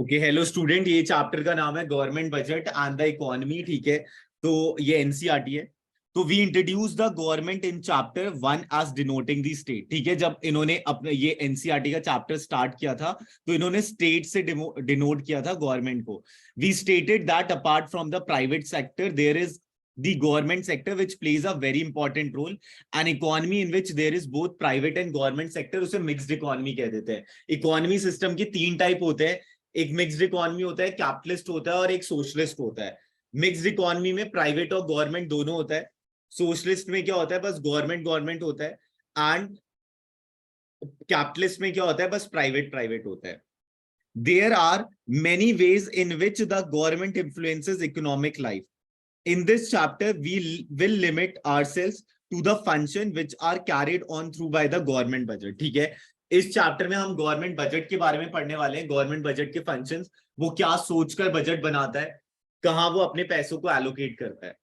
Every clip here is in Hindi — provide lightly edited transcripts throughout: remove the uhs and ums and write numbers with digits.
Okay, hello student. ये चैप्टर का नाम है government budget and the economy. ठीक है, तो ये एनसीईआरटी है। तो we introduce the government in chapter 1 as denoting the state. ठीक है, जब इन्होंने अपने ये एनसीईआरटी का चैप्टर स्टार्ट किया था तो इन्होंने स्टेट से डिनोट किया था गवर्नमेंट को। We stated that apart from the private sector there is the government sector which plays a very important role, an economy in which there is both private and government sector, उसे मिक्स्ड इकोनॉमी कह देते हैं। इकोनॉमी सिस्टम के तीन टाइप होते हैं, एक मिक्स्ड इकोनॉमी होता है, कैपिटलिस्ट होता है और एक सोशलिस्ट होता है। मिक्स्ड इकोनॉमी में प्राइवेट और गवर्नमेंट दोनों होता है। सोशलिस्ट में क्या होता है, बस गवर्नमेंट गवर्नमेंट होता है। एंड कैपिटलिस्ट में क्या होता है, बस प्राइवेट प्राइवेट होता है। There are many ways in which the government influences economic life. In this chapter, we will limit ourselves to the function which are carried on through by the government budget. ठीक है, इस चैप्टर में हम गवर्नमेंट बजट के बारे में पढ़ने वाले हैं। गवर्नमेंट बजट के फंक्शंस, वो क्या सोचकर बजट बनाता है, कहां वो अपने पैसों को एलोकेट करता है।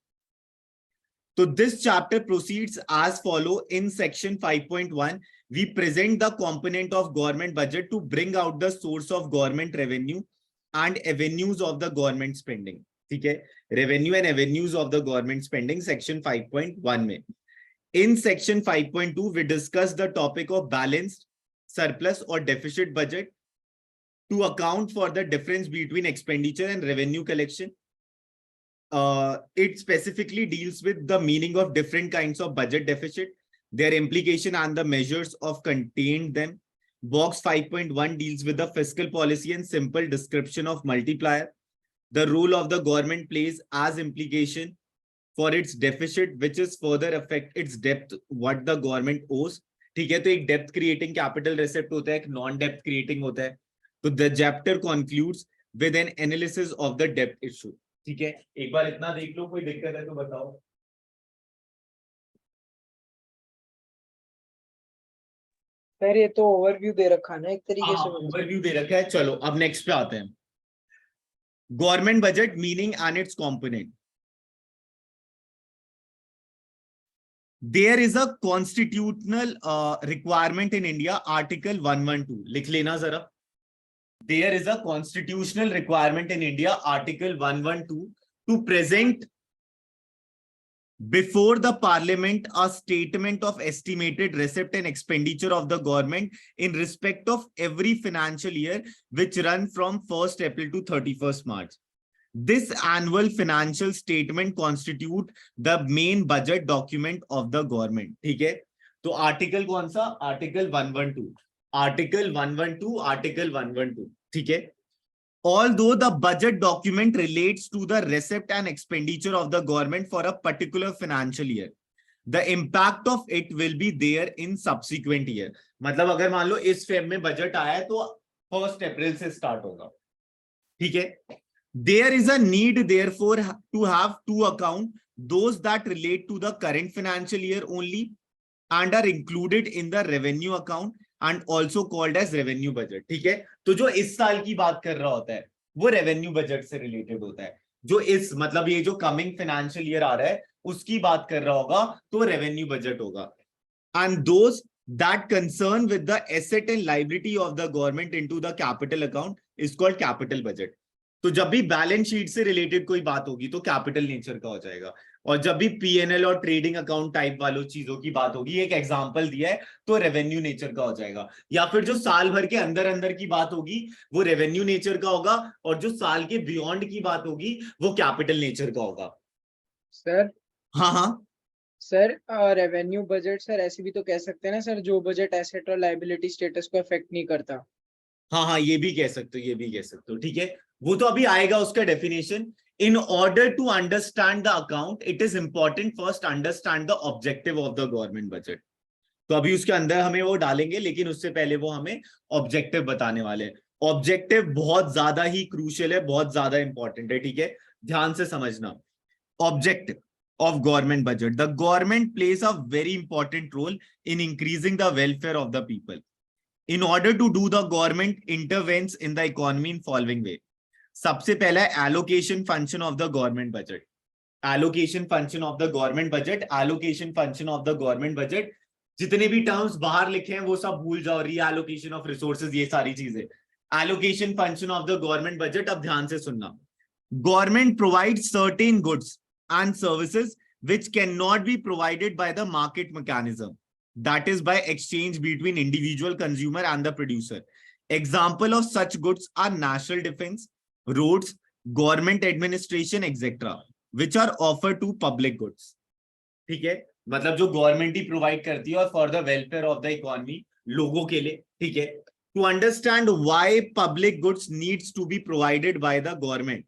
तो this chapter proceeds as follow. In section 5.1 we present the component of government budget to bring out the source of government revenue and avenues of the government spending. ठीक है, revenue and avenues of the government spending section 5.1 में। In section 5.2 we discuss the topic of balanced, surplus or deficit budget to account for the difference between expenditure and revenue collection. It specifically deals with the meaning of different kinds of budget deficit, their implication and the measures of contained them. Box 5.1 deals with the fiscal policy and simple description of multiplier. The role of the government plays as implication for its deficit, which is further affect its depth, what the government owes. ठीक है, तो एक डेप्थ क्रिएटिंग कैपिटल रेसिप्ट होता है, एक नॉन डेप्थ क्रिएटिंग होता है। तो the chapter concludes with N analysis of the depth issue. ठीक है, एक बार इतना देख लो, कोई दिक्कत है तो बताओ। सर ये तो ओवरव्यू दे रखा है ना एक तरीके से। ओवरव्यू दे रखा है। चलो अब नेक्स्ट पे आते हैं। Government budget meaning and its component. There is a constitutional requirement in India, article 112 लिख लेना जरा। There is a constitutional requirement in India, article 112, to present before the parliament a statement of estimated receipt and expenditure of the government in respect of every financial year which run from 1st April to 31st March. This annual financial statement constitute the main budget document of the government. ठीक है, तो आर्टिकल कौन सा, आर्टिकल 112, आर्टिकल 112, आर्टिकल 112। ठीक है, although the budget document relates to the receipt and expenditure of the government for a particular financial year, the impact of it will be there in subsequent year. मतलब अगर मान लो इस फेब में बजट आया है तो 1 अप्रैल से स्टार्ट होगा। ठीक है, there is a need therefore to have two account, those that relate to the current financial year only and are included in the revenue account and also called as revenue budget. ठीक है, तो जो इस साल की बात कर रहा होता है वो रेवेन्यू बजट से रिलेटेड होता है। जो इस मतलब ये जो कमिंग फाइनेंशियल ईयर आ रहा है उसकी बात कर रहा होगा तो रेवेन्यू बजट होगा। And those that concern with the asset and liability of the government into the capital account is called capital budget. तो जब भी बैलेंस शीट से रिलेटेड कोई बात होगी तो कैपिटल नेचर का हो जाएगा, और जब भी पीएनएल और ट्रेडिंग अकाउंट टाइप वालों चीजों की बात होगी, एक एग्जांपल दिया है, तो रेवेन्यू नेचर का हो जाएगा। या फिर जो साल भर के अंदर अंदर की बात होगी वो रेवेन्यू नेचर का होगा, और जो साल के बियॉन्ड की बात होगी वो कैपिटल नेचर का होगा। सर हाँ हाँ सर, रेवेन्यू बजट सर ऐसे भी तो कह सकते हैं ना सर, जो बजट एसेट और लायबिलिटी स्टेटस को अफेक्ट नहीं करता। हाँ हाँ, ये भी कह सकते हो, ये भी कह सकते हो। ठीक है, वो तो अभी आएगा उसका definition. In order to understand the account it is important first understand the objective of the government budget. तो अभी उसके अंदर हमें वो डालेंगे, लेकिन उससे पहले वो हमें ऑब्जेक्टिव बताने वाले हैं। ऑब्जेक्टिव बहुत ज्यादा ही क्रूशियल है, बहुत ज्यादा इंपॉर्टेंट है। ठीक है, ध्यान से समझना। Objective of government budget. The government plays a very important role in increasing the welfare of the people. In order to do, the government intervenes in the economy in following way. सबसे पहला है allocation function of the government budget. Allocation function of the government budget. Allocation function of the government budget. जितने भी टर्म्स बाहर लिखे हैं वो सब भूल जाओ, रीएलोकेशन ऑफ रिसोर्सेज, ये सारी चीजें। Allocation function of the government budget, अब ध्यान से सुनना. Government provides certain goods and services which cannot be provided by the market mechanism, that is by exchange between individual consumer and the producer. Example of such goods are national defense, roads, government administration, etc., which are offered to public goods. ठीक है, मतलब जो गवर्नमेंट ही प्रोवाइड करती है और for the welfare of the economy, लोगों के लिए. ठीक है, to understand why public goods needs to be provided by the government,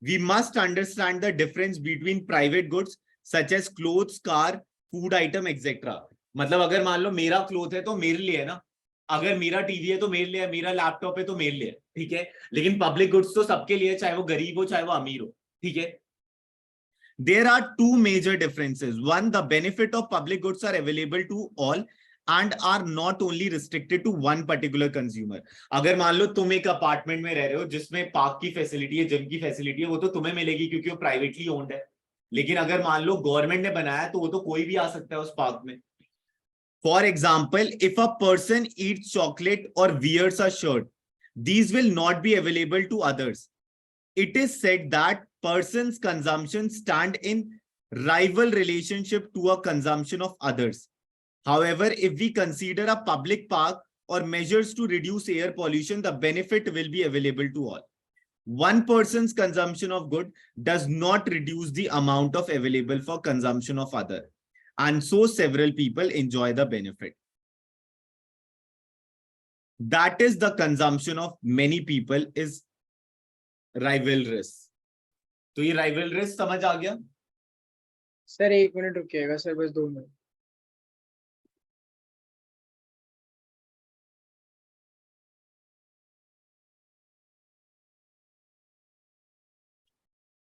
we must understand the difference between private goods such as clothes, car, food item, etc. मतलब अगर मान लो मेरा क्लोथ है तो मेरे लिए है ना, अगर मेरा टीवी है तो मेरे लिए है, मेरा लैपटॉप है तो मेरे लिए है. ठीक है, लेकिन पब्लिक गुड्स तो सबके लिए, चाहे वो गरीब हो चाहे वो अमीर हो. ठीक है, there are two major differences. One, the benefit of public goods are available to all and are not only restricted to one particular consumer. अगर मान लो तुम एक अपार्टमेंट में रह रहे हो जिसमें पार्क की फैसिलिटी है, जिम की फैसिलिटी है, वो तो तुम्हें मिलेगी क्योंकि वो प्राइवेटली ओन्ड है. लेकिन अगर मान लो गवर्नमेंट ने बनाया तो वो तो कोई भी आ सकता है उस पार्क में. For example, if a person eats chocolate और wears a shirt, these will not be available to others. It is said that person's consumption stand in rival relationship to a consumption of others. However, if we consider a public park or measures to reduce air pollution, the benefit will be available to all. One person's consumption of good does not reduce the amount of available for consumption of other, and so several people enjoy the benefit. That is the consumption of many people is rivalrous. तो ये rivalrous समझ आ गया? सर 1 मिनट रुकिएगा सर, बस 2 मिनट.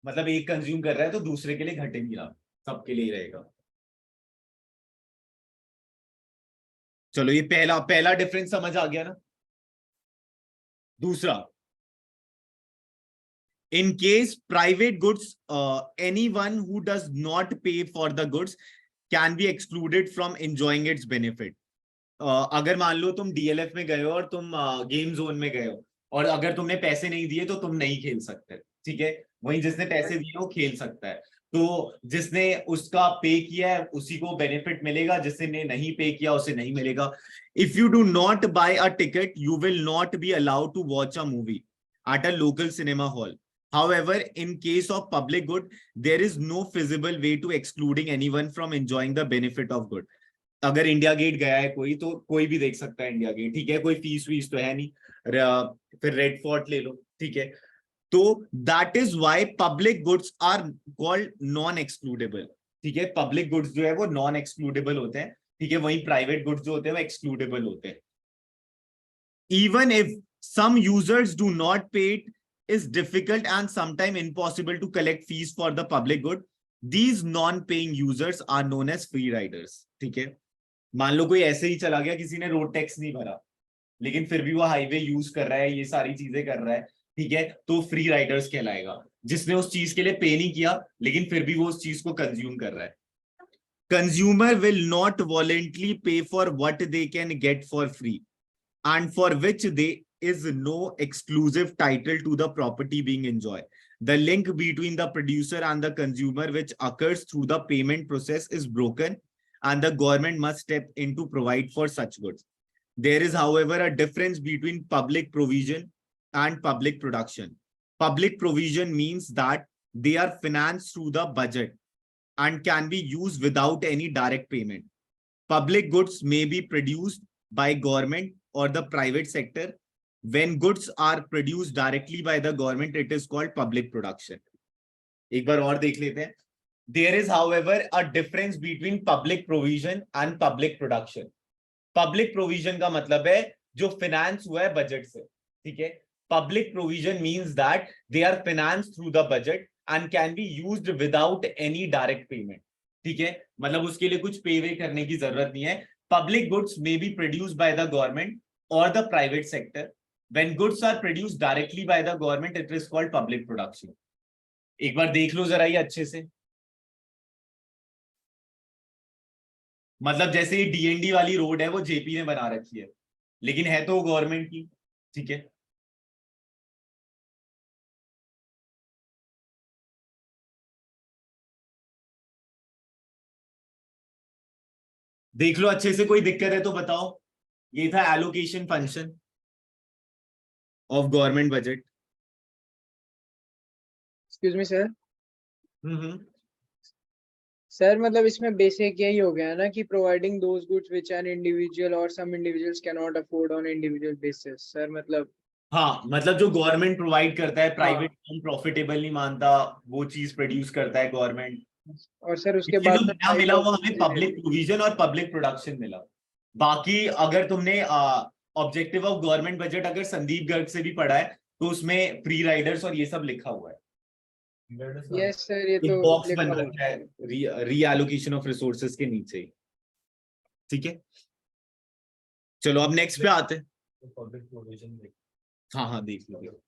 मतलब एक कंज्यूम कर रहा है तो दूसरे के लिए घटेगी ना, सबके लिए ही रहेगा. चलो ये पहला डिफरेंस समझ आ गया ना. दूसरा, in case private goods, anyone who does not pay for the goods can be excluded from enjoying its benefit. अगर मान लो तुम डीएलएफ में गए हो और तुम गेम जोन में गए हो और अगर तुमने पैसे नहीं दिए तो तुम नहीं खेल सकते. ठीक है, वहीं जिसने पैसे दिए वो खेल सकता है. तो जिसने उसका पे किया है उसी को बेनिफिट मिलेगा, जिसने नहीं पे किया उसे नहीं मिलेगा. If you do not buy a ticket you will not be allowed to watch a movie at a local cinema hall. However, in case of public good, there is no feasible way to excluding anyone from enjoying the benefit of good. अगर इंडिया गेट गया है कोई तो कोई भी देख सकता है इंडिया गेट. ठीक है, कोई फीस वीस तो है नहीं. फिर रेड फोर्ट ले लो. ठीक है, तो that is why public goods are called non excludable. ठीक है, पब्लिक गुड्स जो है वो नॉन एक्सक्लूडेबल होते हैं. ठीक है, वहीं प्राइवेट गुड्स जो होते हैं वो एक्सक्लूडेबल होते हैं. Even if some users do not pay it is difficult and sometimes impossible to collect fees for the public good, these non-paying users are known as free riders. ठीक है, मान लो कोई ऐसे ही चला गया, किसी ने रोड टैक्स नहीं भरा लेकिन फिर भी वो हाईवे यूज कर रहा है, ये सारी चीजें कर रहा है. ठीक है, तो फ्री राइडर्स कहलाएगा. जिसने उस चीज के लिए पे नहीं किया लेकिन फिर भी वो उस चीज को कंज्यूम कर रहा है. कंज्यूमर विल नॉट वॉलेंटली पे for what they can get for free and for which there is no exclusive title to the property being enjoyed. The link between the producer and the consumer which occurs through the payment process is broken and the government must step in to provide for such goods. There is, however, a difference between public provision and public production. Public provision means that they are financed through the budget and can be used without any direct payment. Public goods may be produced by government or the private sector. When goods are produced directly by the government, it is called public production. एक बार और देख लेते हैं. There is, however, a difference between public provision and public production. Public provision का मतलब है जो finance हुआ है बजट से. ठीक है, public provision means that they are financed through the budget and can be used without any direct payment. ठीक है, मतलब उसके लिए कुछ पे वे करने की जरूरत नहीं है. Public goods may be produced by the government or the private sector. When goods are produced directly by the government, it is called public production. एक बार देख लो जरा ये अच्छे से. मतलब जैसे ये डीएनडी वाली रोड है वो जेपी ने बना रखी है लेकिन है तो गवर्नमेंट की. ठीक है, देख लो अच्छे से, कोई दिक्कत है तो बताओ। ये था allocation function of government budget. Excuse me sir. Hmm. Sir मतलब इसमें बेसिक यही हो गया ना कि providing those goods which an individual और some individuals can not afford on individual basis sir मतलब। हाँ, मतलब जो गवर्नमेंट प्रोवाइड करता है, प्राइवेट हाँ। फर्म प्रॉफिटेबल नहीं मानता, वो चीज प्रोड्यूस करता है गवर्नमेंट। और सर उसके इसलिए बाद जो तो नया टाइप मिला ऑफ वो हमें गुड्स ही पब्लिक रहती है। प्रोविजन और पब्लिक प्रोडक्शन मिला। बाकी अगर तुमने ऑब्जेक्टिव ऑफ गवर्नमेंट बजट अगर संदीप गर्ग से भी पढ़ा है, तो उसमें फ्री राइडर्स और ये सब लिखा हुआ है। यस सर ये तो एक बॉक्स बन लिखा हुआ रखा है रीएलोकेशन ऑफ रिसोर्सेज के नीचे ही। ठीक है, चलो अब नेक्स्ट पे आते हैं। हाँ हाँ, देख लो।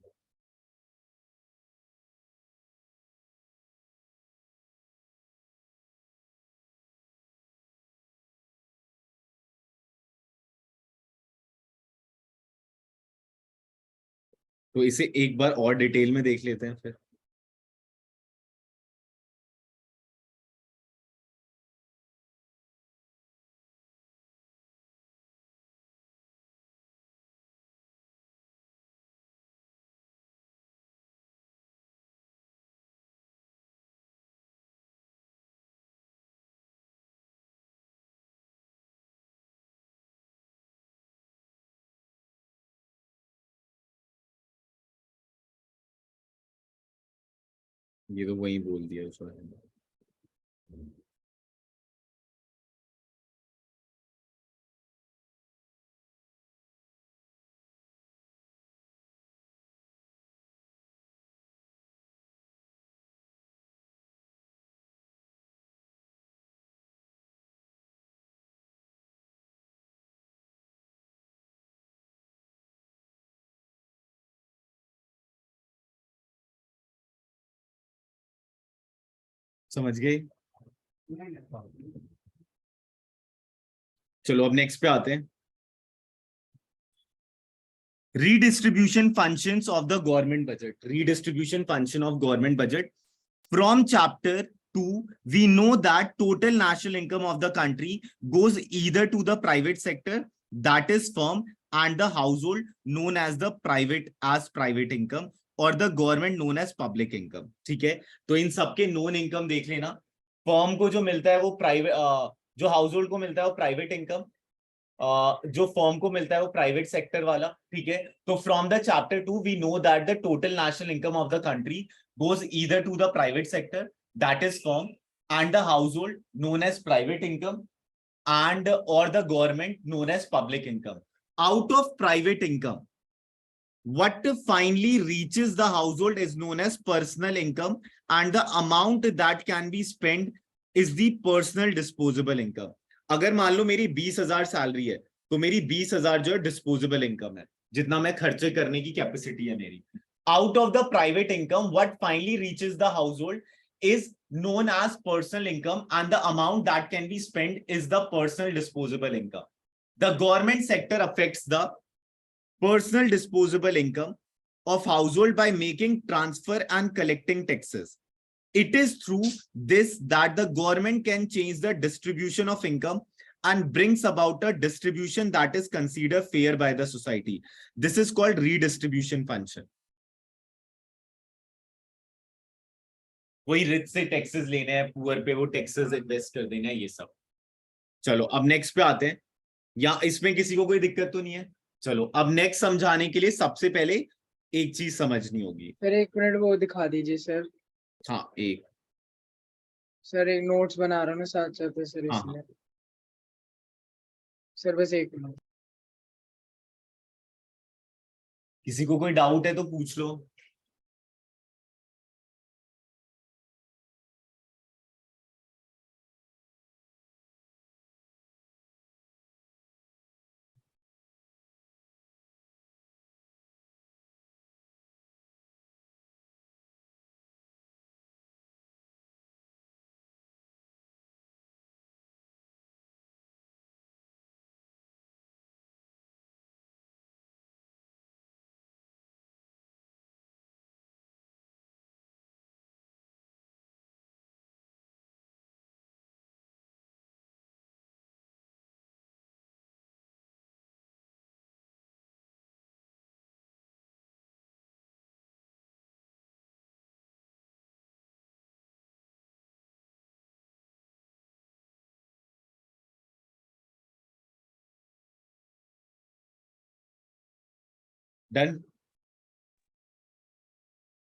तो इसे एक बार और डिटेल में देख लेते हैं फिर। ये तो वही बोल दिया उसने। समझ गए। चलो अब नेक्स्ट पे आते हैं। Redistribution functions of the government budget. Redistribution function of government budget. From chapter 2, we know that total national income of the country goes either to the private sector, that is firm, and the household known as the private income, और the government known as public income. ठीक है, तो इन सबके नॉन इनकम देख लेना। फर्म को जो मिलता है वो प्राइवेट, जो हाउस होल्ड को मिलता है वो प्राइवेट इनकम, जो फर्म को मिलता है वो प्राइवेट सेक्टर वाला। ठीक है, तो from the chapter 2 we know that the total national income of the country goes either to the private sector, that is firm, and the household known as private income, and or the government known as public income. Out of private income, what finally reaches the household is known as personal income, and the amount that can be spent is the personal disposable income. अगर मान लो मेरी 20,000 सैलरी है, तो मेरी 20,000 जो है डिस्पोजेबल इनकम है, जितना मैं खर्चे करने की कैपेसिटी है मेरी। Out of the private income what finally reaches the household is known as personal income, and the amount that can be spent is the personal disposable income. The government sector affects the personal disposable income of household by making transfer and collecting taxes. It is through this that the government can change the distribution of income and brings about a distribution that is considered fair by the society. This is called redistribution function. वही रिच से टैक्सेस लेने हैं, पुअर पे वो टैक्सेस इन्वेस्ट कर देना है, ये सब। चलो अब नेक्स्ट पे आते हैं। या इसमें किसी को कोई दिक्कत तो नहीं है? चलो अब नेक्स्ट समझाने के लिए सबसे पहले एक चीज समझनी होगी। सर एक मिनट वो दिखा दीजिए सर। हाँ एक। सर एक नोट्स बना रहा हूँ ना साथ साथ में सर हाँ हाँ, इसलिए। सर बस एक मिनट। किसी को कोई डाउट है तो पूछ लो। डन?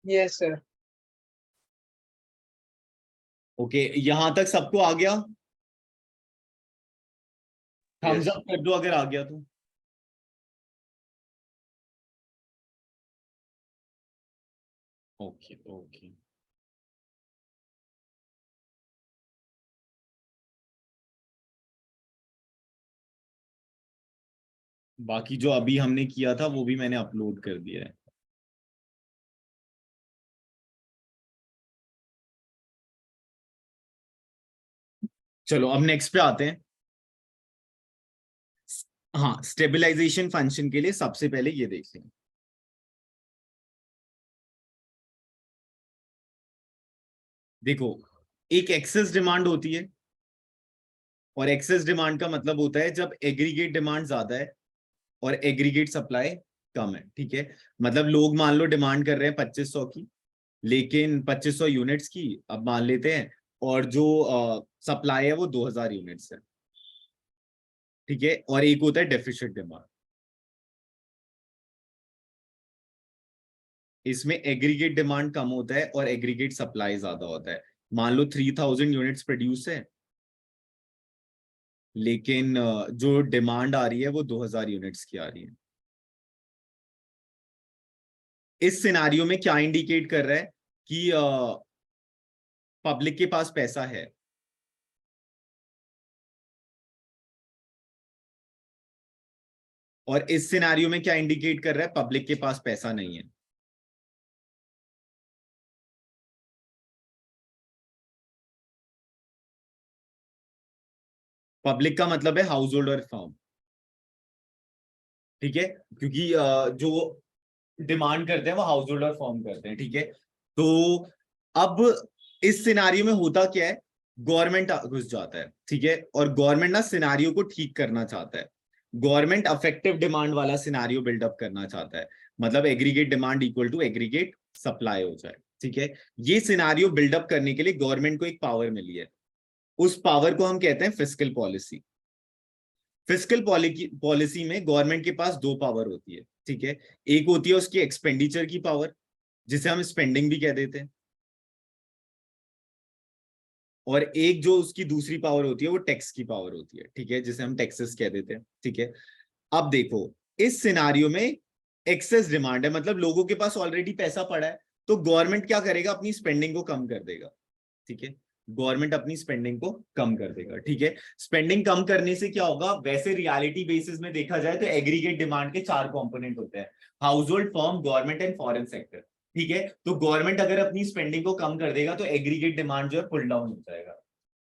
Yes sir. ओके, यहां तक सबको आ गया? Thums Yes. अप कर दो अगर आ गया तो। ओके ओके, बाकी जो अभी हमने किया था वो भी मैंने अपलोड कर दिया है। चलो अब नेक्स्ट पे आते हैं। हाँ, स्टेबलाइजेशन फंक्शन के लिए सबसे पहले ये देखते हैं। देखो, एक एक्सेस डिमांड होती है, और एक्सेस डिमांड का मतलब होता है जब एग्रीगेट डिमांड ज्यादा है और एग्रीगेट सप्लाई कम है। ठीक है, मतलब लोग मान लो डिमांड कर रहे हैं 2500 की, लेकिन 2500 यूनिट्स की अब मान लेते हैं, और जो सप्लाई है वो 2000 यूनिट्स है। ठीक है, और एक होता है डेफिसिट डिमांड। इसमें एग्रीगेट डिमांड कम होता है और एग्रीगेट सप्लाई ज्यादा होता है। मान लो 3000 यूनिट्स प्रोड्यूस है, लेकिन जो डिमांड आ रही है वो 2000 यूनिट्स की आ रही है। इस सिनारियो में क्या इंडिकेट कर रहा है कि पब्लिक के पास पैसा है, और इस सिनारियो में क्या इंडिकेट कर रहा है, पब्लिक के पास पैसा नहीं है। पब्लिक का मतलब है हाउस होल्ड और फर्म। ठीक है, क्योंकि जो डिमांड करते हैं वो हाउस होल्ड और फर्म करते हैं। ठीक है, तो अब इस सिनारियो में होता क्या है, गवर्नमेंट घुस जाता है। ठीक है, और गवर्नमेंट ना सिनारियो को ठीक करना चाहता है। गवर्नमेंट अफेक्टिव डिमांड वाला सिनारियो बिल्डअप करना चाहता है, मतलब aggregate demand equal to aggregate supply हो जाए। ठीक है, ये सिनारियो बिल्डअप करने के लिए गवर्नमेंट को एक पावर मिली है। उस पावर को हम कहते हैं फिस्कल पॉलिसी। फिस्कल पॉलिसी में गवर्नमेंट के पास दो पावर होती है। ठीक है, एक होती है उसकी एक्सपेंडिचर की पावर, जिसे हम स्पेंडिंग भी कह देते हैं, और एक जो उसकी दूसरी पावर होती है वो टैक्स की पावर होती है। ठीक है, जिसे हम टैक्सेस कह देते हैं। ठीक है, अब देखो, इस सिनारियो में एक्सेस डिमांड है, मतलब लोगों के पास ऑलरेडी पैसा पड़ा है, तो गवर्नमेंट क्या करेगा, अपनी स्पेंडिंग को कम कर देगा। ठीक है, गवर्नमेंट अपनी स्पेंडिंग को कम कर देगा। ठीक है, स्पेंडिंग कम करने से क्या होगा, वैसे रियलिटी बेसिस में देखा जाए तो एग्रीगेट डिमांड के चार कंपोनेंट होते हैं, house hold, firm, government and foreign sector. ठीक है, तो गवर्नमेंट अगर अपनी स्पेंडिंग को कम कर देगा तो एग्रीगेट डिमांड जो है पुल डाउन हो जाएगा।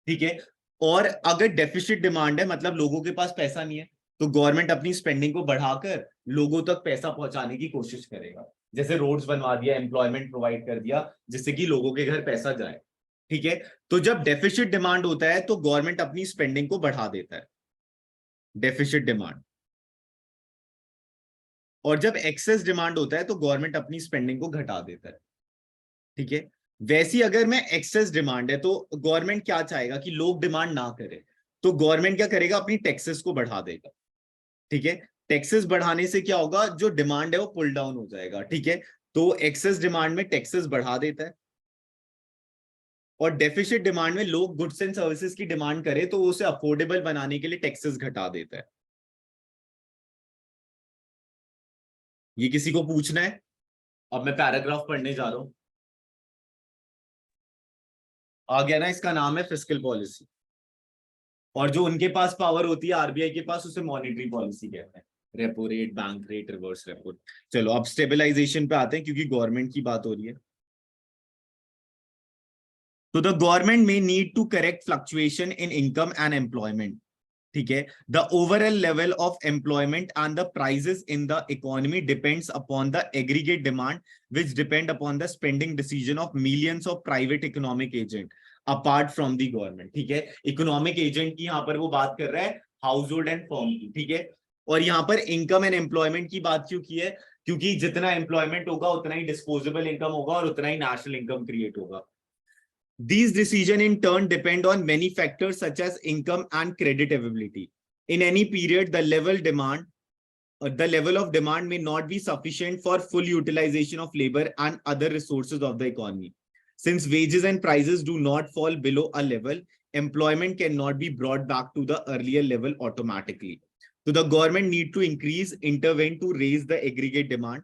ठीक है, और अगर डेफिसिट डिमांड है, मतलब लोगों के पास पैसा नहीं है, तो गवर्नमेंट अपनी स्पेंडिंग को बढ़ाकर लोगों तक पैसा पहुंचाने की कोशिश करेगा। जैसे रोड्स बनवा दिया, एम्प्लॉयमेंट प्रोवाइड कर दिया, जिससे कि लोगों के घर पैसा जाए। ठीक है, तो जब डेफिसिट डिमांड होता है तो गवर्नमेंट अपनी स्पेंडिंग को बढ़ा देता है, डेफिसिट डिमांड। और जब एक्सेस डिमांड होता है तो गवर्नमेंट अपनी स्पेंडिंग को घटा देता है। ठीक है, वैसी अगर मैं एक्सेस डिमांड है तो गवर्नमेंट क्या चाहेगा कि लोग डिमांड ना करें, तो गवर्नमेंट क्या करेगा, अपनी टैक्सेस को बढ़ा देगा। ठीक है, टैक्सेस बढ़ाने से क्या होगा, जो डिमांड है वो पुल डाउन हो जाएगा। ठीक है, तो एक्सेस डिमांड में टैक्सेस बढ़ा देता है, और डेफिसिट डिमांड में लोग गुड्स एंड सर्विसेज की डिमांड करे तो उसे अफोर्डेबल बनाने के लिए टैक्सेस घटा देता है। ये किसी को पूछना है? अब मैं पैराग्राफ पढ़ने जा रहा हूं। आ गया ना, इसका नाम है फिस्कल पॉलिसी। और जो उनके पास पावर होती है आरबीआई के पास, उसे मॉनेटरी पॉलिसी कहते हैं, repo rate, bank rate, reverse repo. चलो अब स्टेबलाइजेशन पे आते हैं, क्योंकि गवर्नमेंट की बात हो रही है। तो द गवर्नमेंट में need to correct fluctuation in income and employment. ठीक है, the overall level of employment and the prices in the economy depends upon the aggregate demand which depend upon the spending decision of millions of private economic agent apart from the government। ठीक है, इकोनॉमिक एजेंट की यहाँ पर वो बात कर रहा है, हाउस होल्ड एंड फर्म की। ठीक है, और यहाँ पर इनकम एंड एम्प्लॉयमेंट की बात क्यों की है, क्योंकि जितना एम्प्लॉयमेंट होगा उतना ही डिस्पोजेबल इनकम होगा और उतना ही नेशनल इनकम क्रिएट होगा। These decisions in turn depend on many factors such as income and credit availability. In any period, the level demand the level of demand may not be sufficient for full utilization of labor and other resources of the economy. Since wages and prices do not fall below a level, employment cannot be brought back to the earlier level automatically. So the government need to intervene to raise the aggregate demand.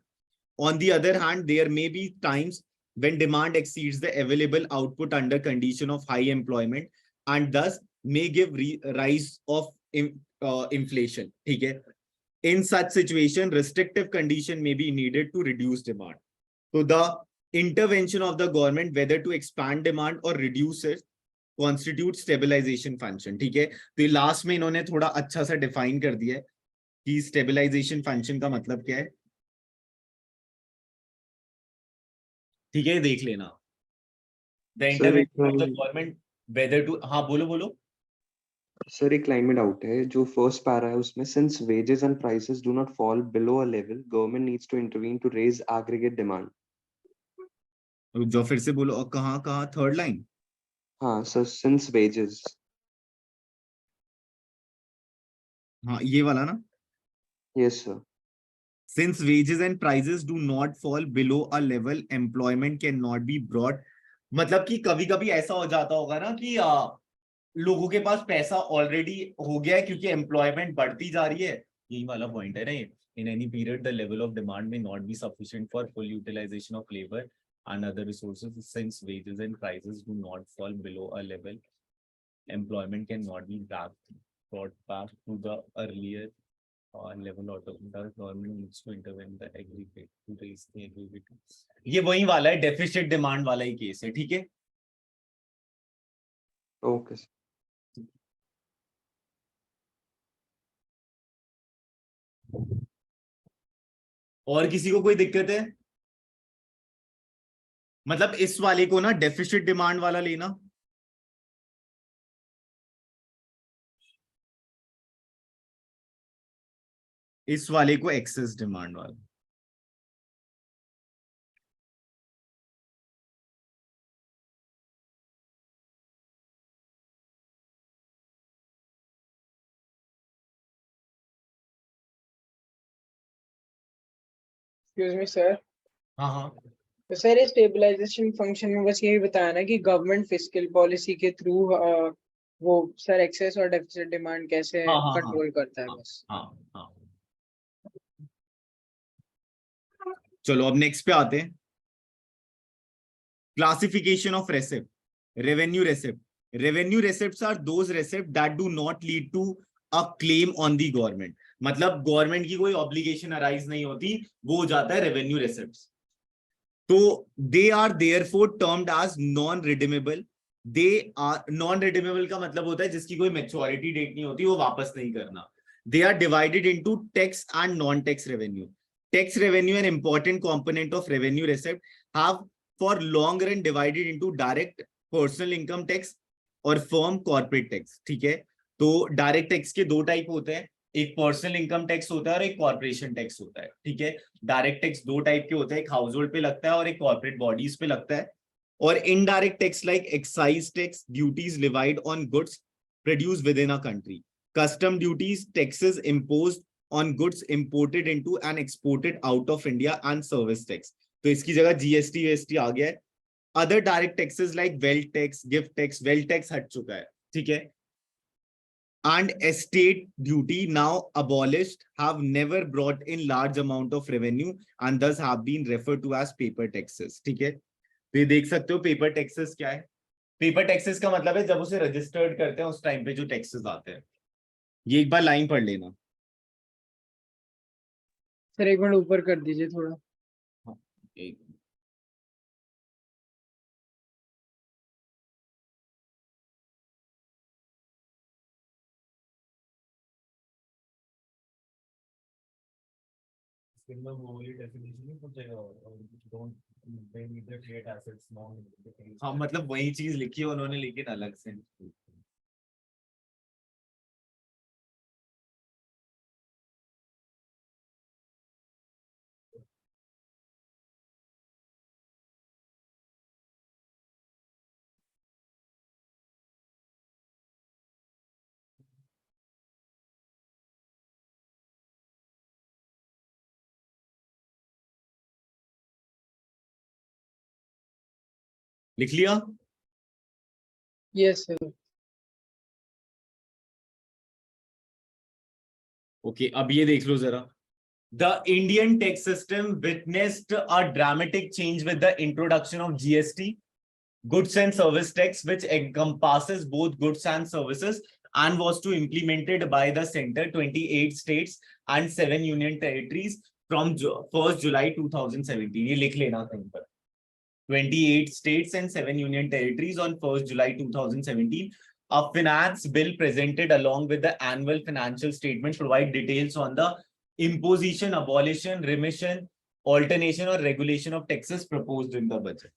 On the other hand, there may be times when demand exceeds the available output under condition of high employment and thus may give rise of inflation. Okay? In such situation, restrictive condition may be needed to reduce demand. So the intervention of the government, whether to expand demand or reduce it, constitute stabilization function. ठीक है, तो ये लास्ट में इन्होंने थोड़ा अच्छा सा डिफाइन कर दिया है कि स्टेबलाइजेशन फंक्शन का मतलब क्या है. ठीक है, देख लेना. द सर एक intervention of the government whether to, हाँ बोलो बोलो. सर एक लाइन में डाउट है. जो फर्स्ट पैरा है उसमें since wages and prices do not fall below a level government needs to intervene to raise aggregate demand. जो फिर से बोलो, और कहाँ कहाँ थर्ड लाइन. हाँ सर, सिंस वेजेस. हाँ ये वाला ना. Yes sir. Since wages and prices do not fall below a level, employment cannot be brought. मतलब कि कभी कभी ऐसा हो जाता होगा ना कि लोगों के पास पैसा ऑलरेडी हो गया है क्योंकि एम्प्लॉयमेंट बढ़ती जा रही है. यही वाला पॉइंट है ना ये. In any period, the level of demand may not be sufficient for full utilization of labor and other resources. Since wages and prices do not fall below a level, employment cannot be brought back to the earlier level out of the government needs to intervene the aggregate to raise the aggregate. ये वही वाला है, डेफिसिट डिमांड वाला ही केस है. ठीक है. Okay sir. और किसी को कोई दिक्कत है? मतलब इस वाले को ना डेफिसिट डिमांड वाला लेना. इस वाले को एक्सेस डिमांड वाला. Excuse me sir. हाँ हाँ तो सर ये स्टेबलाइजेशन फंक्शन में बस यही बताया ना कि गवर्नमेंट फिस्कल पॉलिसी के थ्रू वो सर एक्सेस और डेफिसिट डिमांड कैसे हाँ हाँ कंट्रोल करता है हाँ बस. हाँ हाँ. चलो अब नेक्स्ट पे आते हैं. Classification of receipt. Revenue receipt. Revenue receipts are those receipt that do not lead to a claim on the government. मतलब गवर्नमेंट की कोई ऑब्लिगेशन अराइज नहीं होती, वो हो जाता है रेवेन्यू रेसिप्ट्स. तो they are therefore termed as non redeemable. They are non redeemable का मतलब होता है जिसकी कोई मैच्योरिटी डेट नहीं होती, वो वापस नहीं करना. They are divided into tax and non tax revenue. Tax revenue, an important component of revenue receipt, have for long run divided into direct personal income tax और firm corporate tax. ठीक है, तो डायरेक्ट टैक्स के दो टाइप होते हैं, एक पर्सनल इनकम टैक्स होता है और एक कॉर्पोरेशन टैक्स होता है. ठीक है, डायरेक्ट टैक्स दो टाइप के होते हैं, एक हाउस होल्ड पे लगता है और एक कॉर्पोरेट बॉडीज पे लगता है. और indirect tax like excise tax, duties levied on goods produce with in a country, custom duties, taxes imposed on goods imported into and exported out of India and service tax. तो इसकी जगह जीएसटी वीएसटी आ गया है. Other direct taxes like wealth tax, gift tax, wealth tax हट चुका है. ठीक है. And estate duty now abolished have never brought in large amount of revenue and thus have been referred to as paper taxes. ठीक है, तो ये देख सकते हो पेपर टैक्सेस क्या है. पेपर टैक्सेस का मतलब है जब उसे रजिस्टर्ड करते हैं उस टाइम पे जो टैक्सेस आते हैं. ये एक बार लाइन पढ़ लेना. सर एक मिनट ऊपर कर दीजिए थोड़ा. हाँ, एक हाँ मतलब वही चीज लिखी है उन्होंने लेकिन अलग से. लिख लिया? Yes, sir. ओके, अब ये देख लो जरा. The Indian tax system witnessed a dramatic change with the introduction of GST, goods and service tax, which encompasses both goods and services, and was to implemented by the center 28 states and 7 union territories from 1st July 2017. ये लिख लेना कहीं पर. 28 states and 7 union territories on 1st July 2017. A finance bill presented along with the annual financial statement provide details on the imposition, abolition, remission, alternation or regulation of taxes proposed in the budget.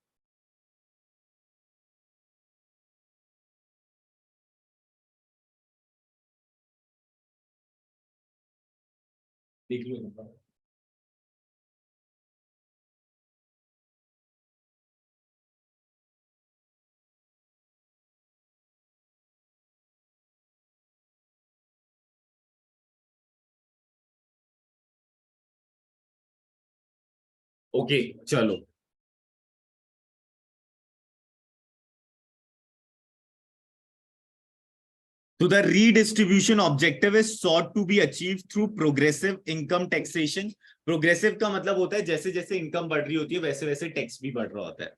देख लो. ओके, चलो. So the redistribution objective is sought to be achieved through progressive income taxation. Progressive का मतलब होता है जैसे जैसे इनकम बढ़ रही होती है वैसे वैसे टैक्स भी बढ़ रहा होता है.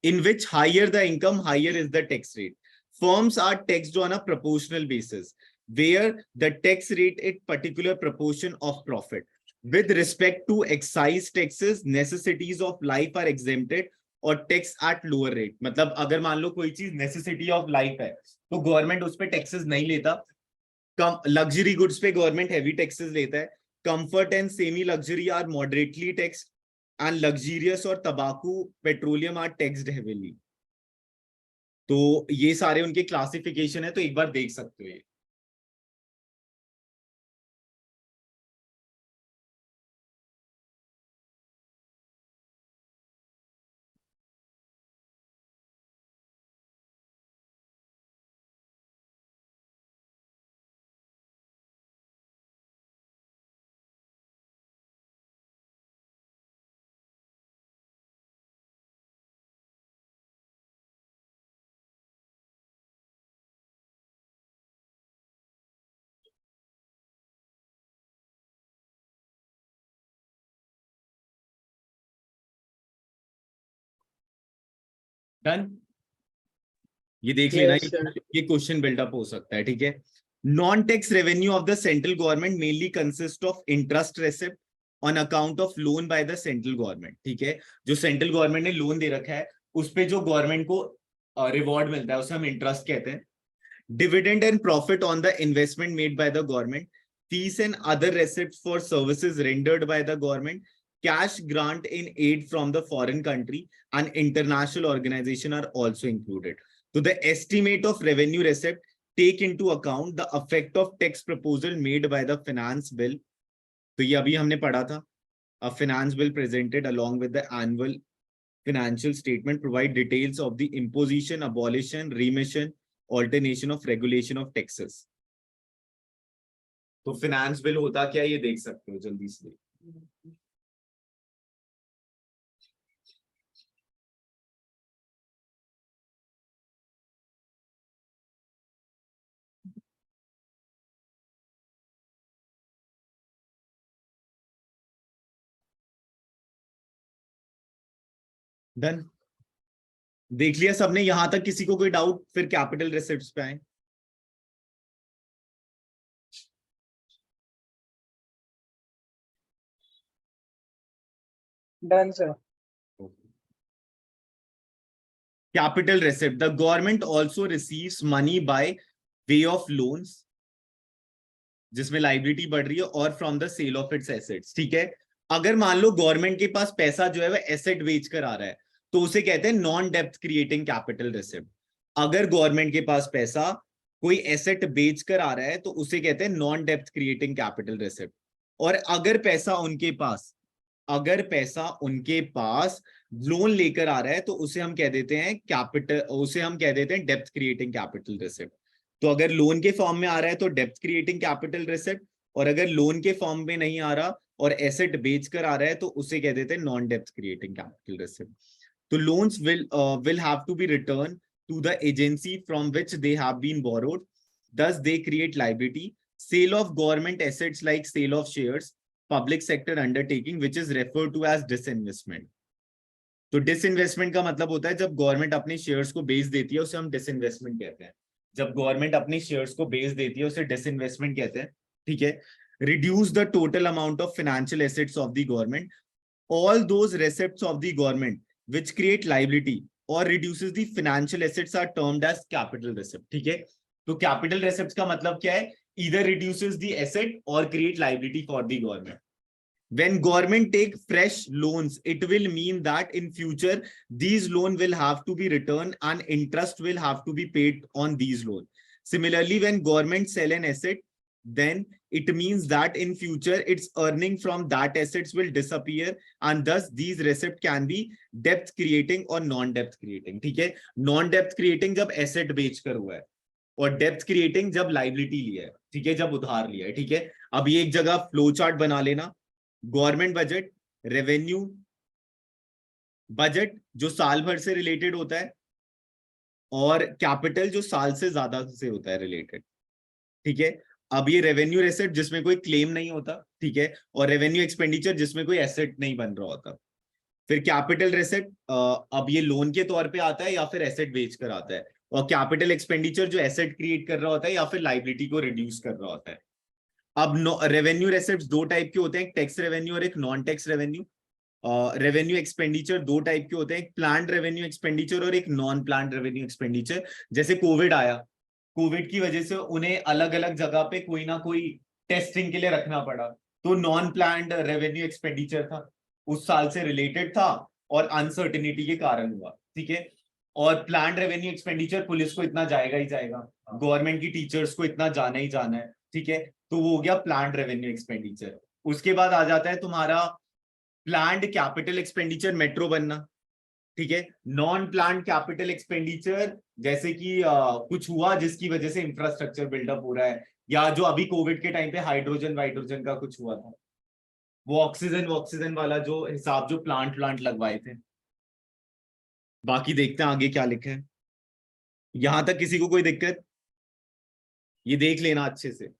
In which higher the income, higher is the tax rate. Firms are taxed on a proportional basis, where the tax rate is particular proportion of profit. With respect to excise taxes, necessities of life are exempted और टैक्स एट लोअर रेट. मतलब अगर मान लो कोई चीज नेसेसिटी ऑफ लाइफ है तो गवर्नमेंट उस पे टैक्सेस नहीं लेता. कम लग्जरी गुड्स पे गवर्नमेंट हैवी टैक्सेस लेता है. Comfort and semi luxury are moderately tax and luxurious और तंबाकू पेट्रोलियम आर टैक्स्ड हेवीली. तो ये सारे उनके क्लासिफिकेशन है, तो एक बार देख सकते हो ये. डन. ये देख लेना, Yes, sir. ये क्वेश्चन बिल्डअप हो सकता है. ठीक है. Non tax revenue of the central government mainly consist of interest receipt on account of loan by the central government. ठीक है. जो सेंट्रल गवर्नमेंट ने लोन दे रखा है उस पे जो गवर्नमेंट को रिवॉर्ड मिलता है उसे हम इंटरेस्ट कहते हैं. Dividend and profit on the investment made by the government, fees and other receipt for services rendered by the government, cash grant in aid from the foreign country and international organization are also included. So the estimate of revenue receipt take into account the effect of tax proposal made by the finance bill. तो ये अभी हमने पढ़ा था. A finance bill presented along with the annual financial statement provide details of the imposition, abolition, remission, alternation of regulation of taxes. तो finance bill होता क्या ये देख सकते हो जल्दी से. डन. देख लिया सबने यहां तक? किसी को कोई डाउट? फिर कैपिटल रिसिप्ट्स पे आए. Done, sir. Capital receipt. The government also receives money by way of loans, जिसमें लाइबिलिटी बढ़ रही है, और from the sale of its assets. ठीक है. अगर मान लो गवर्नमेंट के पास पैसा जो है वह एसेट बेच कर आ रहा है तो उसे कहते हैं non depth creating capital receipt. अगर गवर्नमेंट के पास पैसा कोई एसेट बेच कर आ रहा है तो उसे कहते हैं non depth creating capital receipt. और अगर पैसा उनके पास लोन लेकर आ रहा है तो उसे हम कह देते हैं डेप्थ क्रिएटिंग कैपिटल रिसिप्ट. तो अगर लोन के फॉर्म में आ रहा है तो डेप्थ क्रिएटिंग कैपिटल रिसिप्ट, और अगर लोन के फॉर्म में नहीं आ रहा और एसेट बेच कर आ रहा है तो उसे कह देते हैं non depth creating capital receipt. तो loans will have to be returned to the agency from which they have been borrowed. Thus, they create liability. Sale of government assets like sale of shares, public sector undertaking, which is referred to as disinvestment. तो डिसइन्वेस्टमेंट का मतलब होता है जब गवर्नमेंट अपने शेयर्स को बेच देती है, उसे हम डिसइन्वेस्टमेंट कहते हैं. जब गवर्नमेंट अपने शेयर्स को बेच देती है, उसे डिसइन्वेस्टमेंट कहते हैं. ठीक है. Reduce the total amount of financial assets of the government. All those receipts of the government which create liability or reduces the financial assets are termed as capital receipt. ठीक है. तो capital receipts का मतलब क्या है? Either reduces the asset or create liability for the government. When government take fresh loans, it will mean that in future these loans will have to be returned and interest will have to be paid on these loans. Similarly, when government sell an asset, then it means that in future its earning from that assets will disappear and thus these receipt can be debt creating or non debt creating. ठीक है. Non debt creating जब asset बेचकर हुआ है और डेप्थ क्रिएटिंग जब लाइबिलिटी लिया है. ठीक है, जब उधार लिया है. ठीक है. अब ये एक जगह फ्लो चार्ट बना लेना. गवर्नमेंट बजट, रेवेन्यू बजट जो साल भर से रिलेटेड होता है, और कैपिटल जो साल से ज्यादा से होता है रिलेटेड. ठीक है. अब ये रेवेन्यू रेसेट जिसमें कोई क्लेम नहीं होता. ठीक है. और रेवेन्यू एक्सपेंडिचर जिसमें कोई एसेट नहीं बन रहा होता. फिर कैपिटल रेसेट अब ये लोन के तौर पे आता है या फिर एसेट बेचकर आता है. और कैपिटल एक्सपेंडिचर जो एसेट क्रिएट कर रहा होता है या फिर लाइबिलिटी को रिड्यूस कर रहा होता है. अब रेवेन्यू रेसेप्ट दो टाइप के होते हैं, एक टैक्स रेवेन्यू और एक non tax revenue. Revenue expenditure दो टाइप के होते हैं, एक प्लान्ड रेवेन्यू एक्सपेंडिचर और एक नॉन प्लान्ड रेवेन्यू एक्सपेंडिचर. जैसे कोविड आया, कोविड की वजह से उन्हें अलग अलग जगह पे कोई ना कोई टेस्टिंग के लिए रखना पड़ा, तो नॉन प्लान्ड रेवेन्यू एक्सपेंडिचर था, उस साल से रिलेटेड था और अनसर्टिनिटी के कारण हुआ. ठीक है. और प्लान्ड रेवेन्यू एक्सपेंडिचर, पुलिस को इतना जाएगा ही जाएगा, गवर्नमेंट की टीचर्स को इतना जाना ही जाना है. ठीक है. तो वो हो गया प्लान्ड रेवेन्यू एक्सपेंडिचर. उसके बाद आ जाता है तुम्हारा प्लान्ड कैपिटल एक्सपेंडिचर, मेट्रो बनना. ठीक है. नॉन प्लान्ड कैपिटल एक्सपेंडिचर जैसे कि कुछ हुआ जिसकी वजह से इंफ्रास्ट्रक्चर बिल्डअप हो रहा है, या जो अभी कोविड के टाइम पे हाइड्रोजन वाइड्रोजन का कुछ हुआ था, वो ऑक्सीजन वाला जो हिसाब, जो प्लांट लगवाए थे. बाकी देखते हैं आगे क्या लिखा है. यहां तक किसी को कोई दिक्कत? ये देख लेना अच्छे से.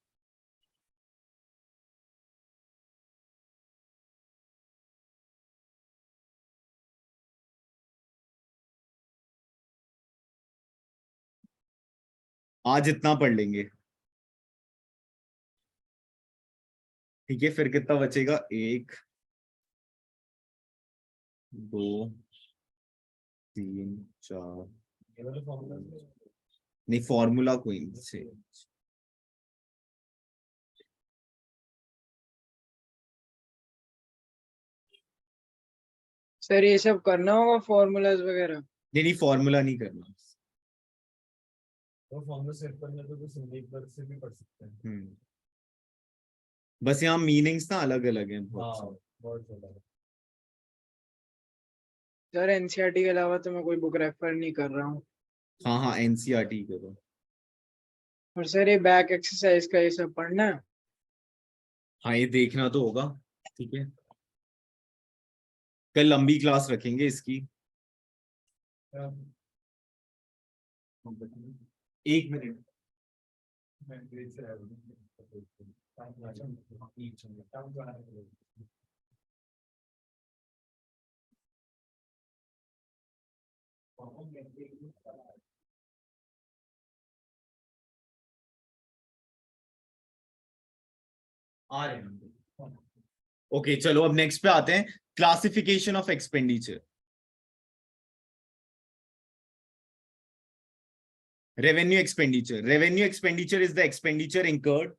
आज इतना पढ़ लेंगे. ठीक है. फिर कितना बचेगा? 1 2 3 4. नहीं, फॉर्मूला कोई नहीं. सर ये सब करना होगा, फॉर्मूलाज वगैरह? नहीं, फॉर्मूला नहीं करना. तो फॉर्मूला सेट करने तो संदीप पर से भी पढ़ सकते हैं. बस यहाँ मीनिंग्स ना अलग अलग हैं बहुत सारे. बहुत ज्यादा. सर एनसीईआरटी के अलावा तो मैं कोई बुक रेफर नहीं कर रहा हूँ. हाँ, एनसीईआरटी करो. और सर ये बैक एक्सरसाइज का ये सब पढ़ना है? हाँ, ये देखना तो होगा. ठीक है. कल लंबी क्लास रखेंगे इसकी. 1 मिनट. आ रहे हैं. ओके, चलो अब नेक्स्ट पे आते हैं. Classification of expenditure. Revenue expenditure. Revenue expenditure is the expenditure incurred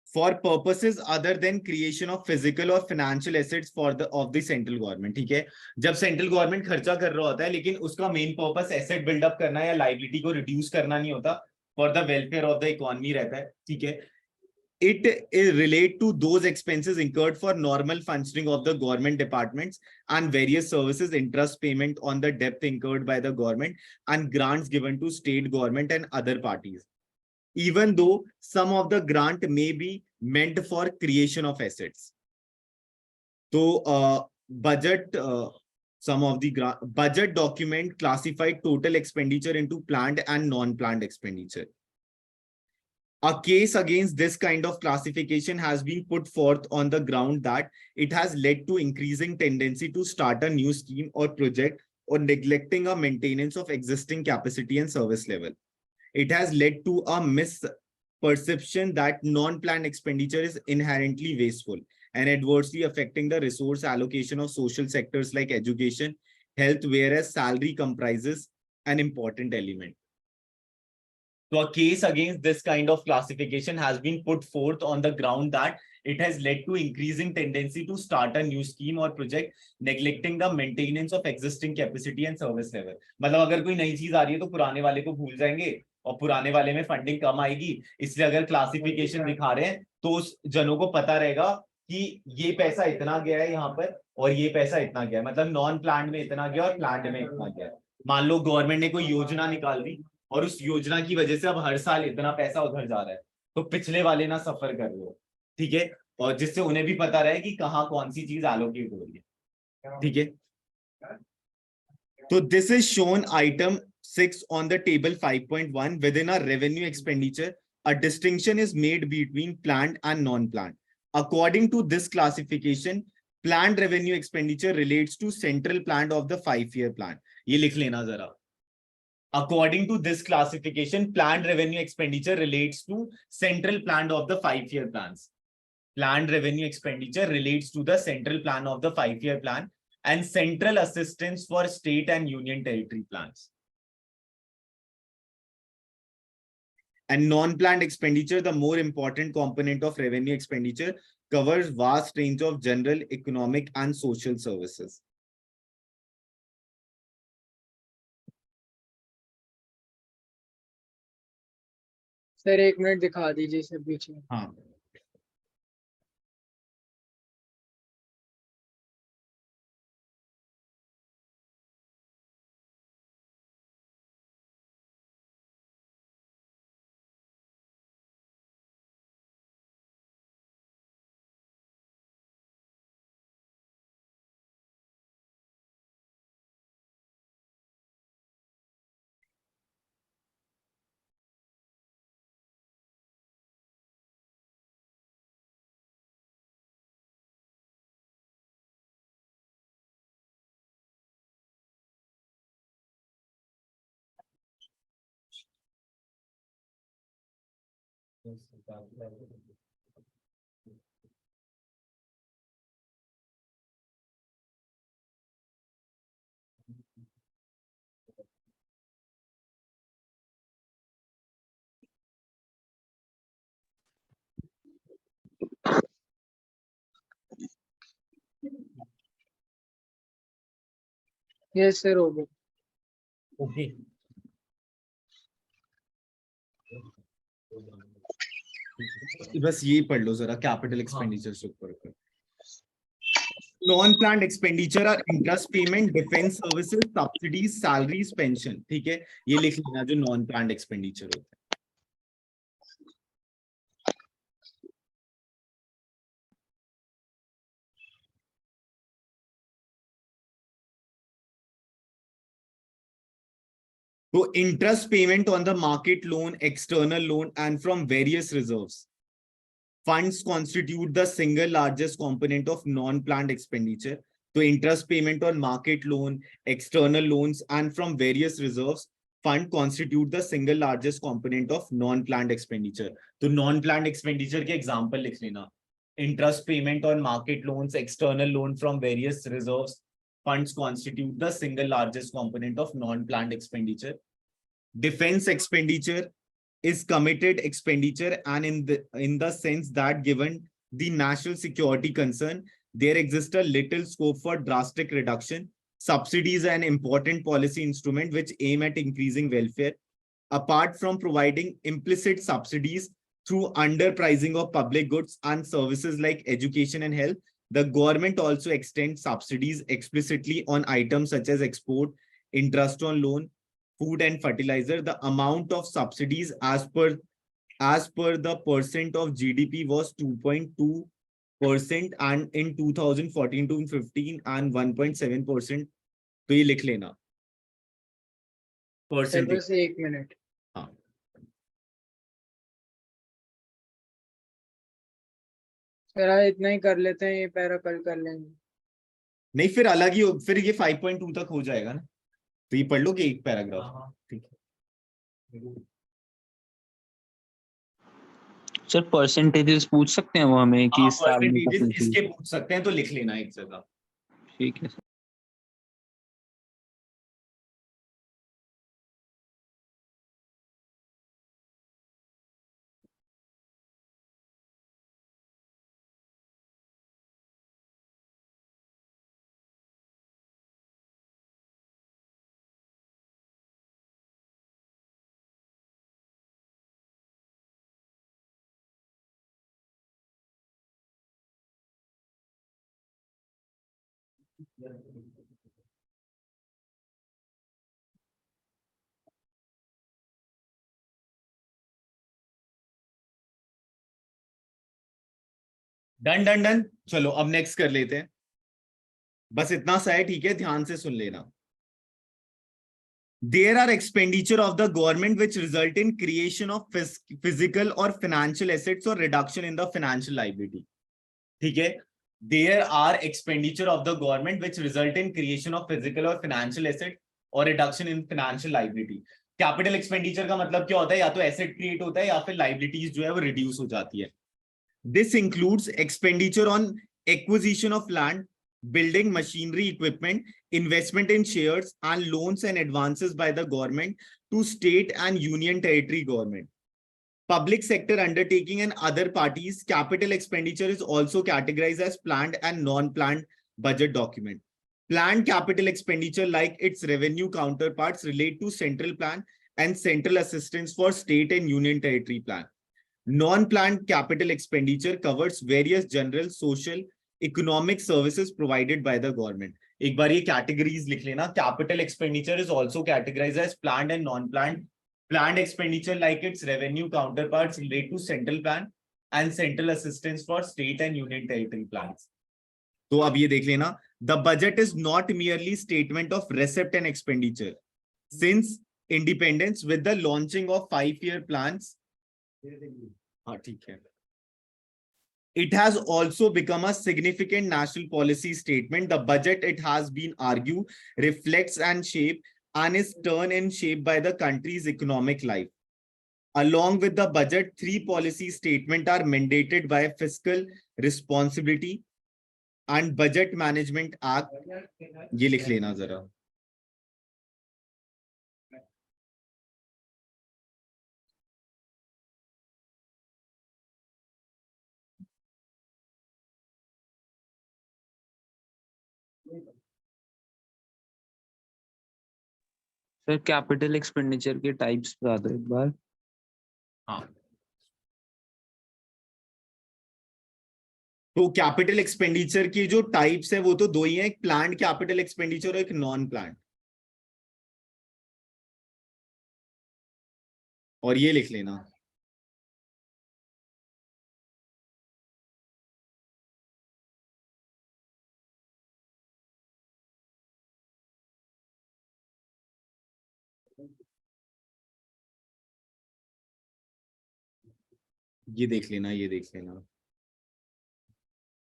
for purposes other than creation of physical or financial assets for the central government. ठीक है. जब सेंट्रल गवर्नमेंट खर्चा कर रहा होता है लेकिन उसका मेन पर्पस एसेट बिल्डअप करना या लाइबिलिटी को रिड्यूस करना नहीं होता, for the welfare of the economy रहता है. ठीक है. It is relate to those expenses incurred for normal functioning of the government departments and various services, interest payment on the debt incurred by the government, and grants given to state government and other parties, even though some of the grant may be meant for creation of assets. तो budget some of the budget document classified total expenditure into planned and non-planned expenditure. A case against this kind of classification has been put forth on the ground that it has led to increasing tendency to start a new scheme or project or neglecting a maintenance of existing capacity and service level. It has led to a misperception that non-planned expenditure is inherently wasteful and adversely affecting the resource allocation of social sectors like education, health, whereas salary comprises an important element. So a case against this kind of classification has been put forth on the ground that it has led to increasing tendency to start a new scheme or project, neglecting the maintenance of existing capacity and service level. मतलब अगर कोई नई चीज आ रही है तो पुराने वाले को भूल जाएंगे और पुराने वाले में फंडिंग कम आएगी, इसलिए अगर क्लासिफिकेशन दिखा रहे हैं तो उस जनों को पता रहेगा कि ये पैसा इतना गया है यहाँ पर और ये पैसा इतना गया है, मतलब नॉन प्लान्ड में इतना गया और प्लान्ड में इतना गया है। मान लो गवर्नमेंट ने कोई योजना निकाल दी और उस योजना की वजह से अब हर साल इतना पैसा उधर जा रहा है, तो पिछले वाले ना सफर कर रहे हो, ठीक है, और जिससे उन्हें भी पता रहे कि कहाँ कौन सी चीज एलोकेट हो रही है, ठीक है। तो this is shown item 6 on the table 5.1 within a revenue expenditure. A distinction is made between planned and non-planned. According to this classification, planned revenue expenditure relates to central plan of the 5-year plan. ये लिख लेना जरा. According to this classification, planned revenue expenditure relates to central plan of the 5-year plans. Planned revenue expenditure relates to the central plan of the 5-year plan and central assistance for state and union territory plans. And non-planned expenditure, the more important component of revenue expenditure, covers vast range of general, economic and social services. Sir एक मिनट दिखा दीजिए सर पीछे। हाँ, यस सर हो गया। okay. बस ये पढ़ लो जरा कैपिटल एक्सपेंडिचर से ऊपर। Non-planned expenditure are interest payment, defense services, subsidies, salaries, pension. ठीक है, ये लिख लेना जो non-planned expenditure होता है। So interest payment on the market loan, external loan, and from various reserves. Funds constitute the single largest component of non-planned expenditure. So interest payment on market loan, external loans, and from various reserves, fund constitute the single largest component of non-planned expenditure. So non-planned expenditure के example लिख लेना. Interest payment on market loans, external loan from various reserves, funds constitute the single largest component of non-planned expenditure. Defense expenditure is committed expenditure, and in the sense that given the national security concern, there exists a little scope for drastic reduction. Subsidies are an important policy instrument which aim at increasing welfare. Apart from providing implicit subsidies through underpricing of public goods and services like education and health, the government also extends subsidies explicitly on items such as export, interest on loan, food and fertilizer. The amount of subsidies as per the percent of GDP was 2.2% and in 2014 to 15 and 1.7% तो ये लिख लेना सर परसेंटेज। बस 1 मिनट। हाँ सर आज इतना ही कर लेते हैं, ये पैरा कल कर लेंगे। नहीं फिर अलग ही फिर ये 5.2 तक हो जाएगा ना, तो ये पढ़ लोगे एक पैराग्राफ। हाँ। ठीक है। सर परसेंटेजेस पूछ सकते हैं वो हमें कि हाँ इस साल में परसेंटेजेस कितनी थी? इसके पूछ सकते हैं, तो लिख लेना एक जगह। ठीक है सर। डन डन डन, चलो अब नेक्स्ट कर लेते हैं। बस इतना सा है, ठीक है, ध्यान से सुन लेना। There are expenditure of the government which result in creation of physical or financial assets or reduction in the financial liability. ठीक है, there are expenditure of the government which result in creation of physical or financial asset or reduction in financial liability. Capital expenditure का मतलब क्या होता है? या तो एसेट क्रिएट होता है या फिर लाइबिलिटीज जो है वो रिड्यूस हो जाती है। This includes expenditure on acquisition of land, building machinery equipment, investment in shares, and loans and advances by the government to state and union territory government. Public sector undertaking and other parties, capital expenditure is also categorized as planned and non-planned budget document. Planned capital expenditure, like its revenue counterparts, relate to central plan and central assistance for state and union territory plan. Non-planned capital expenditure covers various general, social, economic services provided by the government. एक बार ये categories लिख लेना. Capital expenditure is also categorized as planned and non-planned. Planned expenditure, like its revenue counterparts, relate to central plan and central assistance for state and union territory plans. तो अब ये देख लेना. The budget is not merely statement of receipt and expenditure. Since independence, with the launching of 5-year plans, हाँ ठीक है, it has also become a significant national policy statement. The budget, it has been argued, reflects and shape and is turned and shaped by the country's economic life. Along with the budget, 3 policy statements are mandated by Fiscal Responsibility and Budget Management Act. ये लिख लेना जरा. सर कैपिटल एक्सपेंडिचर के टाइप्स बता दो एक बार। हाँ, तो कैपिटल एक्सपेंडिचर की जो टाइप्स है वो तो 2 ही हैं, एक प्लान्ड कैपिटल एक्सपेंडिचर और एक नॉन प्लान्ड। और ये लिख लेना, ये देख लेना, ये देख लेना।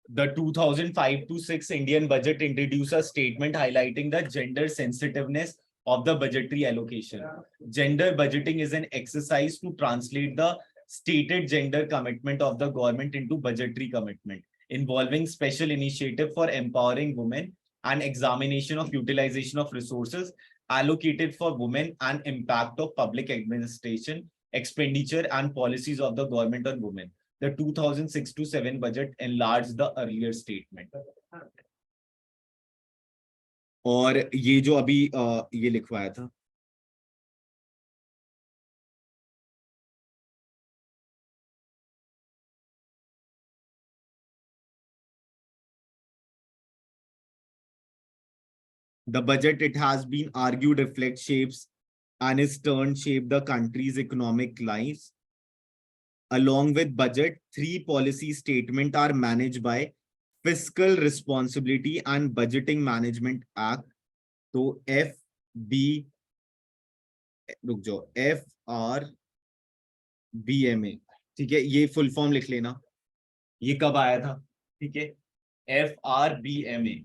The 2005 to 6 Indian budget introduced a statement highlighting the gender sensitiveness of the budgetary allocation. Gender budgeting is an exercise to translate the stated gender commitment of the government into budgetary commitment, involving special initiative for empowering women and examination of utilization of resources allocated for women and impact of public administration, expenditure and policies of the government on women. The 2006 to 7 budget enlarged the earlier statement. और ये जो अभी ये लिखवाया था, the budget, it has been argued, reflects, shapes and is turned shape the country's economic lives. Along with budget, 3 policy statements are managed by Fiscal Responsibility and Budgeting Management Act. तो FB, रुक जाओ, FRBMA, ठीक है, ये फुल फॉर्म लिख लेना, ये कब आया था, ठीक है, FRBMA,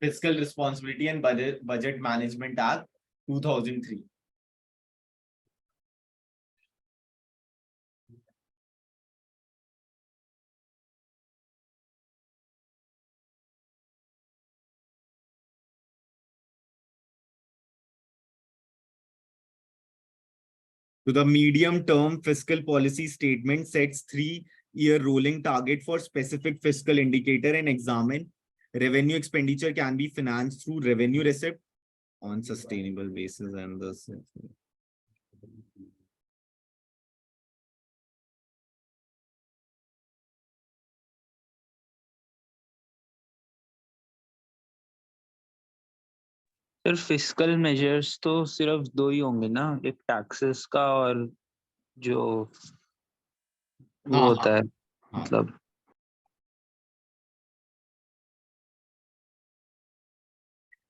fiscal responsibility and budget management act 2003। So the medium-term fiscal policy statement sets 3-year rolling target for specific fiscal indicator and examine revenue expenditure can be financed through revenue receipt on sustainable basis and the sir fiscal measures तो सिर्फ 2 ही होंगे ना, एक टैक्सेस का और जो वो हाँ, होता है, हाँ। मतलब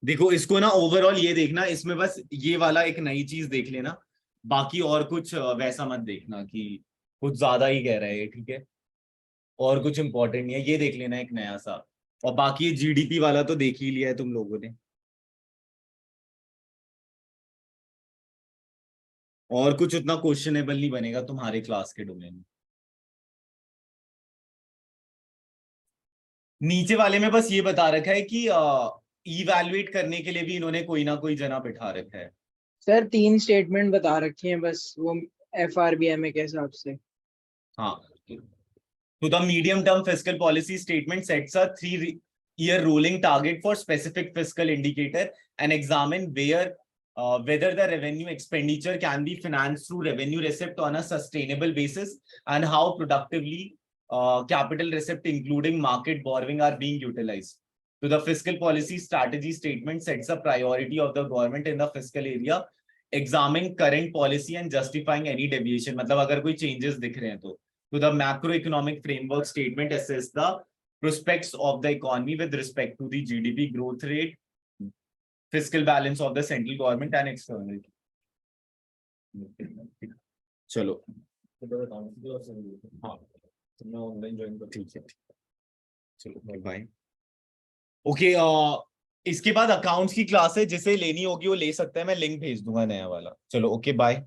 देखो इसको ना ओवरऑल ये देखना, इसमें बस ये वाला एक नई चीज देख लेना, बाकी और कुछ वैसा मत देखना कि कुछ ज्यादा ही कह रहा है ये, ठीक है, और कुछ इंपॉर्टेंट नहीं है, ये देख लेना एक नया सा, और बाकी GDP वाला तो देख ही लिया है तुम लोगों ने, और कुछ उतना क्वेश्चनेबल नहीं बनेगा तुम्हारे क्लास के डोमेन में। नीचे वाले में बस ये बता रखा है कि इवैल्यूएट करने के लिए भी इन्होंने कोई ना कोई जना बिठा रखा है। सर 3 स्टेटमेंट बता रखी हैं बस, वो FRBMA के हिसाब से। हाँ, तो the medium term fiscal policy statement sets a 3-year rolling target for specific fiscal indicator and examine whether the revenue expenditure can be financed through revenue receipt on a sustainable basis and how productively capital receipt including market borrowing are being utilized. So the fiscal policy strategy statement sets a priority of the government in the fiscal area, examining current policy and justifying any deviation. मतलब अगर कोई changes दिख रहे हैं तो the macroeconomic framework statement assess the prospects of the economy with respect to the GDP growth rate, fiscal balance of the central government and external. चलो, हाँ तो मैं ऑनलाइन ज्वाइन कर, ठीक है, चलो बाय। ओके, इसके बाद अकाउंट्स की क्लास है, जिसे लेनी होगी वो ले सकता है, मैं लिंक भेज दूंगा नया वाला। चलो ओके बाय।